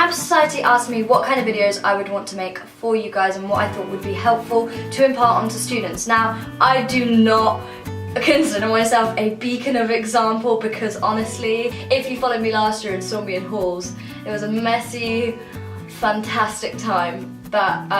Campus Society asked me what kind of videos I would want to make for you guys and what I thought would be helpful to impart onto students. Now, I do not consider myself a beacon of example because honestly, if you followed me last year and saw me in halls, it was a messy, fantastic time. But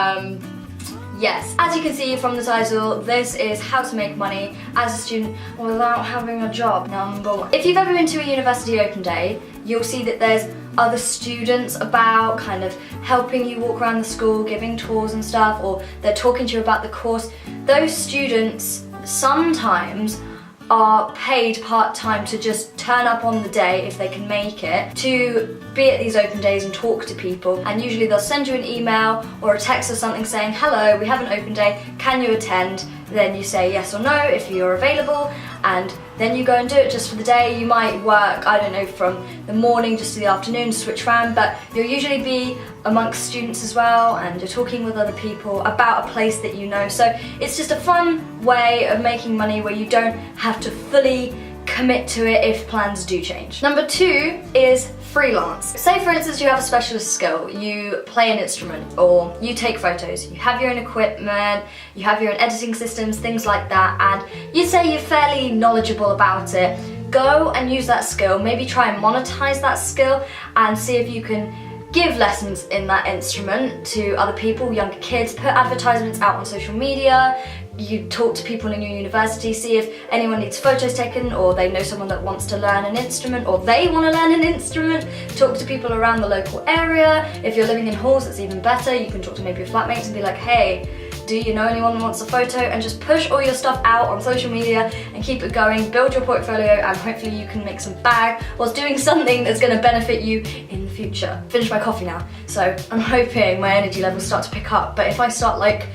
yes, as you can see from the title, this is how to make money as a student without having a job, number one. If you've ever been to a university open day, you'll see that there's other students about, kind of helping you walk around the school, giving tours and stuff, or they're talking to you about the course. Those students sometimes are paid part-time to just turn up on the day if they can make it, to be at these open days and talk to people, and usually they'll send you an email or a text or something saying, hello, we have an open day, can you attend? Then you say yes or no if you're available, and then you go and do it just for the day. You might work, I don't know, from the morning just to the afternoon, switch around, but you'll usually be amongst students as well, and you're talking with other people about a place that you know. So it's just a fun way of making money where you don't have to fully commit to it if plans do change. Number 2 is freelance. Say for instance you have a specialist skill, you play an instrument or you take photos, you have your own equipment, you have your own editing systems, things like that, and you say you're fairly knowledgeable about it. Go and use that skill, maybe try and monetize that skill and see if you can give lessons in that instrument to other people, younger kids, put advertisements out on social media. You talk to people in your university, see if anyone needs photos taken or they know someone that wants to learn an instrument or they want to learn an instrument. Talk to people around the local area. If you're living in halls, it's even better. You can talk to maybe your flatmates and be like, hey, do you know anyone that wants a photo? And just push all your stuff out on social media and keep it going, build your portfolio, and hopefully you can make some bag whilst doing something that's going to benefit you in the future. Finished my coffee now, so I'm hoping my energy levels start to pick up, but if I start like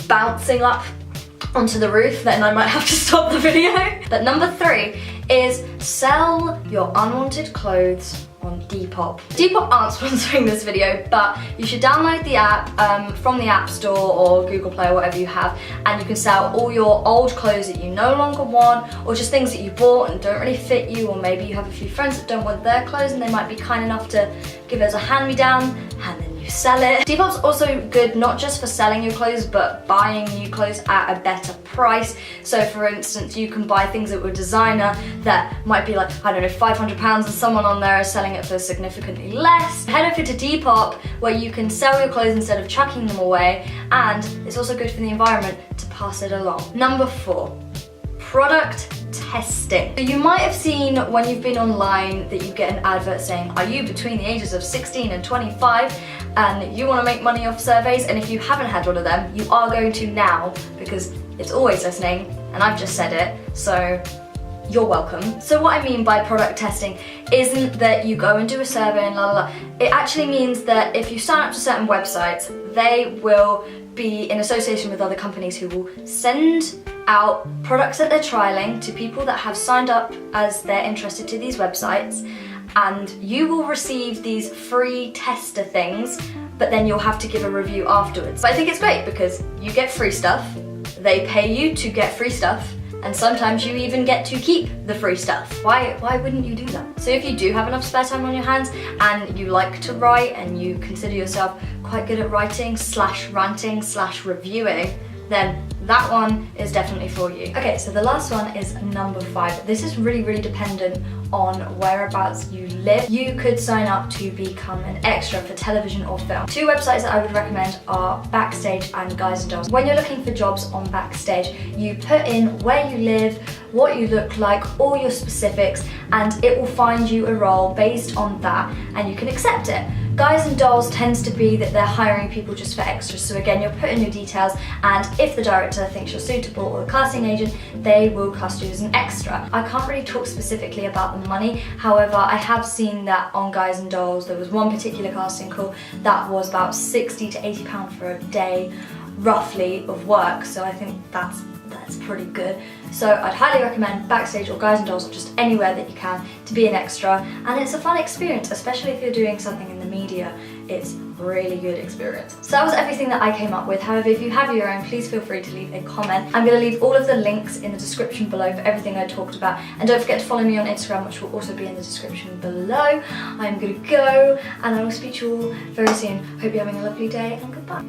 bouncing up onto the roof, then I might have to stop the video. But number 3 is sell your unwanted clothes on Depop. Depop aren't sponsoring this video, but you should download the app from the App Store or Google Play or whatever you have, and you can sell all your old clothes that you no longer want, or just things that you bought and don't really fit you, or maybe you have a few friends that don't want their clothes and they might be kind enough to give it as a hand-me-down, and then you sell it. Depop's also good not just for selling your clothes, but buying new clothes at a better price. So for instance, you can buy things that were designer that might be like, I don't know, £500, and someone on there is selling it for significantly less. Head over to Depop where you can sell your clothes instead of chucking them away, and it's also good for the environment to pass it along. Number 4, product testing. So you might have seen when you've been online that you get an advert saying, are you between the ages of 16 and 25 and you want to make money off surveys? And if you haven't had one of them, you are going to now, because it's always listening and I've just said it, so you're welcome. So what I mean by product testing isn't that you go and do a survey and la la la. It actually means that if you sign up to certain websites, they will be in association with other companies who will send out products that they're trialing to people that have signed up as they're interested to these websites, and you will receive these free tester things, but then you'll have to give a review afterwards. But I think it's great because you get free stuff, they pay you to get free stuff, and sometimes you even get to keep the free stuff. Why wouldn't you do that? So if you do have enough spare time on your hands and you like to write and you consider yourself quite good at writing / ranting / reviewing, then that one is definitely for you. Okay, so the last one is number 5. This is really dependent on whereabouts you live. You could sign up to become an extra for television or film. 2 websites that I would recommend are Backstage and Guys and Dolls. When you're looking for jobs on Backstage, you put in where you live, what you look like, all your specifics, and it will find you a role based on that, and you can accept it. Guys and Dolls tends to be that they're hiring people just for extras, so again, you'll put in your details, and if the director thinks you're suitable or the casting agent, they will cast you as an extra. I can't really talk specifically about the money, however, I have seen that on Guys and Dolls, there was one particular casting call that was about £60 to £80 for a day, roughly, of work, so I think that's that's pretty good. So I'd highly recommend backstage or Guys and Dolls or just anywhere that you can to be an extra, and it's a fun experience, especially if you're doing something in the media. It's a really good experience. So that was everything that I came up with. However, if you have your own, please feel free to leave a comment. I'm going to leave all of the links in the description below for everything I talked about, and don't forget to follow me on Instagram, which will also be in the description below. I'm going to go, and I will speak to you all very soon. Hope you're having a lovely day, and goodbye.